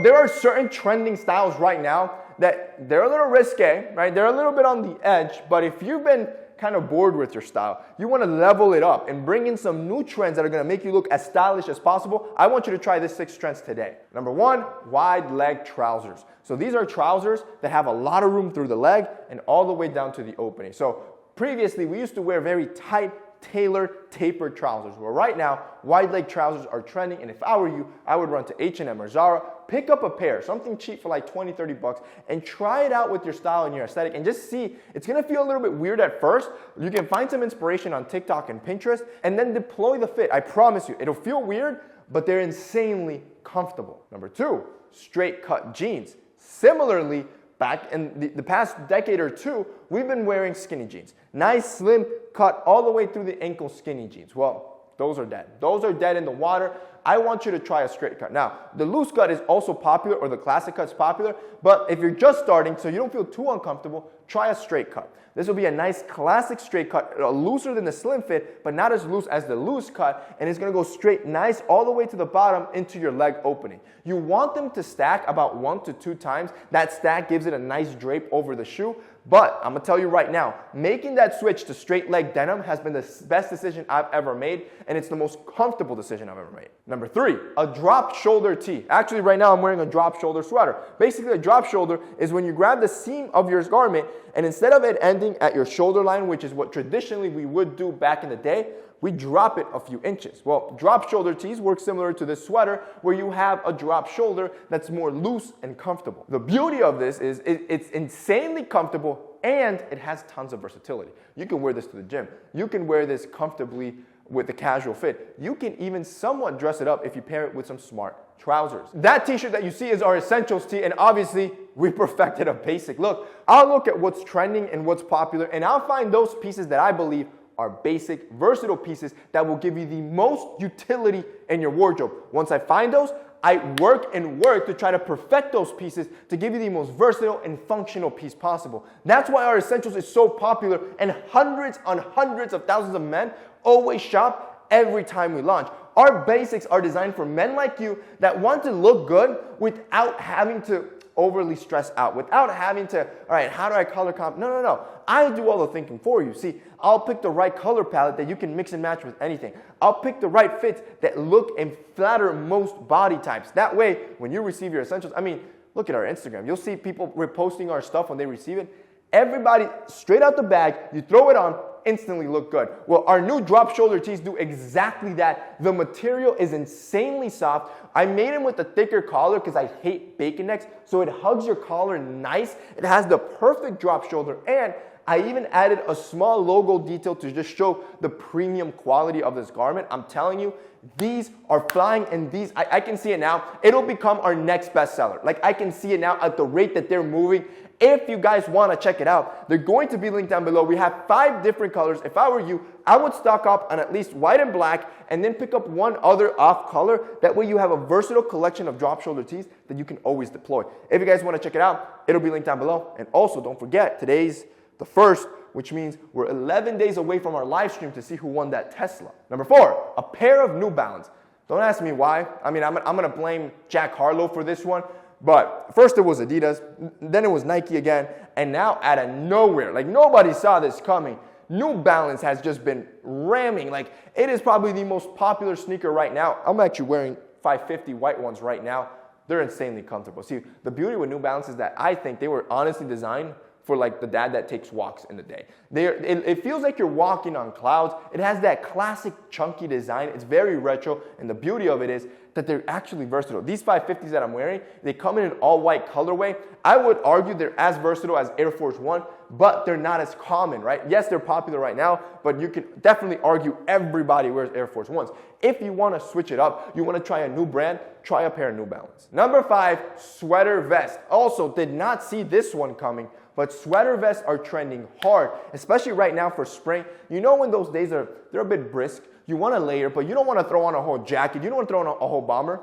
there are certain trending styles right now that they're a little risque, right? They're a little bit on the edge, but if you've been kind of bored with your style, you want to level it up and bring in some new trends that are going to make you look as stylish as possible, I want you to try this 6 trends today. Number 1, wide leg trousers. So these are trousers that have a lot of room through the leg and all the way down to the opening. So previously, we used to wear very tight, tailored, tapered trousers. Well, right now, wide leg trousers are trending, and if I were you, I would run to H&M or Zara, pick up a pair, something cheap for like 20, 30 bucks, and try it out with your style and your aesthetic, and just see. It's gonna feel a little bit weird at first. You can find some inspiration on TikTok and Pinterest, and then deploy the fit. I promise you, it'll feel weird, but they're insanely comfortable. Number 2, straight cut jeans. Similarly, back in the past decade or two, we've been wearing skinny jeans. Nice, slim cut all the way through the ankle skinny jeans. Well, those are dead. Those are dead in the water. I want you to try a straight cut. Now, the loose cut is also popular, or the classic cut's popular, but if you're just starting, so you don't feel too uncomfortable, try a straight cut. This will be a nice classic straight cut, looser than the slim fit, but not as loose as the loose cut, and it's gonna go straight nice all the way to the bottom into your leg opening. You want them to stack about 1 to 2 times. That stack gives it a nice drape over the shoe, but I'm gonna tell you right now, making that switch to straight leg denim has been the best decision I've ever made, and it's the most comfortable decision I've ever made. Number 3, a drop shoulder tee. Actually, right now I'm wearing a drop shoulder sweater. Basically, a drop shoulder is when you grab the seam of your garment, and instead of it ending at your shoulder line, which is what traditionally we would do back in the day, we drop it a few inches. Well, drop shoulder tees work similar to this sweater, where you have a drop shoulder that's more loose and comfortable. The beauty of this is it's insanely comfortable, and it has tons of versatility. You can wear this to the gym. You can wear this comfortably with a casual fit. You can even somewhat dress it up if you pair it with some smart trousers. That t-shirt that you see is our essentials tee, and obviously we perfected a basic look. I'll look at what's trending and what's popular, and I'll find those pieces that I believe are basic, versatile pieces that will give you the most utility in your wardrobe. Once I find those, I work to try to perfect those pieces to give you the most versatile and functional piece possible. That's why our essentials is so popular, and hundreds on hundreds of thousands of men always shop every time we launch. Our basics are designed for men like you that want to look good without having to overly stress out, without having to, all right, how do I color comp? No. I do all the thinking for you. See, I'll pick the right color palette that you can mix and match with anything. I'll pick the right fits that look and flatter most body types. That way, when you receive your essentials, I mean, look at our Instagram. You'll see people reposting our stuff when they receive it. Everybody, straight out the bag, you throw it on, instantly look good. Well, our new drop shoulder tees do exactly that. The material is insanely soft. I made them with a thicker collar because I hate bacon necks, so it hugs your collar nice. It has the perfect drop shoulder, and I even added a small logo detail to just show the premium quality of this garment. I'm telling you, these are flying, and these, I can see it now. It'll become our next bestseller. Like, I can see it now at the rate that they're moving. If you guys want to check it out, they're going to be linked down below. We have 5 different colors. If I were you, I would stock up on at least white and black, and then pick up one other off color. That way you have a versatile collection of drop shoulder tees that you can always deploy. If you guys want to check it out, it'll be linked down below. And also, don't forget, today's the 1st, which means we're 11 days away from our live stream to see who won that Tesla. Number 4, a pair of New Balance. Don't ask me why. I mean, I'm going to blame Jack Harlow for this one. But first it was Adidas, then it was Nike again, and now out of nowhere, like nobody saw this coming, New Balance has just been ramming. Like, it is probably the most popular sneaker right now. I'm actually wearing 550 white ones right now. They're insanely comfortable. See, the beauty with New Balance is that I think they were honestly designed for like the dad that takes walks in the day. It feels like you're walking on clouds. It has that classic chunky design. It's very retro, and the beauty of it is that they're actually versatile. These 550s that I'm wearing, they come in an all-white colorway. I would argue they're as versatile as Air Force One, but they're not as common, right? Yes, they're popular right now, but you can definitely argue everybody wears Air Force Ones. If you want to switch it up, you want to try a new brand, try a pair of New Balance. Number 5, sweater vest. Also, did not see this one coming, but sweater vests are trending hard, especially right now for spring. You know when those days they're a bit brisk, you want to layer, but you don't want to throw on a whole jacket. You don't want to throw on a whole bomber.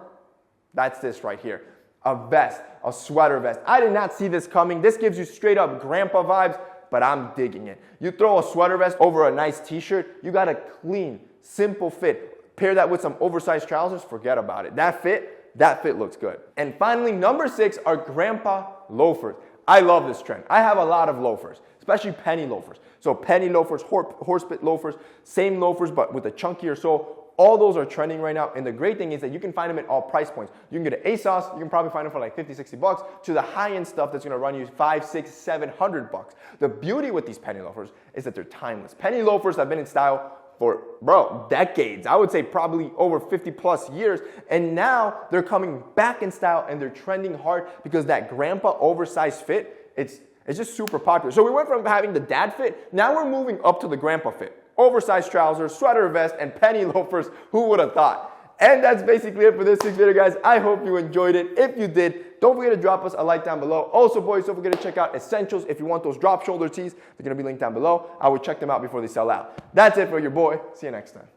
That's this right here. A vest, a sweater vest. I did not see this coming. This gives you straight up grandpa vibes, but I'm digging it. You throw a sweater vest over a nice t-shirt, you got a clean, simple fit. Pair that with some oversized trousers, forget about it. That fit, that fit looks good. And finally, number 6 are grandpa loafers. I love this trend. I have a lot of loafers, especially penny loafers. So penny loafers, horse bit loafers, same loafers but with a chunkier sole. All those are trending right now, and the great thing is that you can find them at all price points. You can get an ASOS, you can probably find them for like 50, 60 bucks, to the high-end stuff that's gonna run you 5, 6, 700 bucks. The beauty with these penny loafers is that they're timeless. Penny loafers have been in style for, decades. I would say probably over 50 plus years, and now they're coming back in style and they're trending hard because that grandpa oversized fit, it's just super popular. So we went from having the dad fit, now we're moving up to the grandpa fit. Oversized trousers, sweater vest, and penny loafers. Who would have thought? And that's basically it for this week's video, guys. I hope you enjoyed it. If you did, don't forget to drop us a like down below. Also, boys, don't forget to check out Essentials if you want those drop shoulder tees. They're going to be linked down below. I would check them out before they sell out. That's it for your boy. See you next time.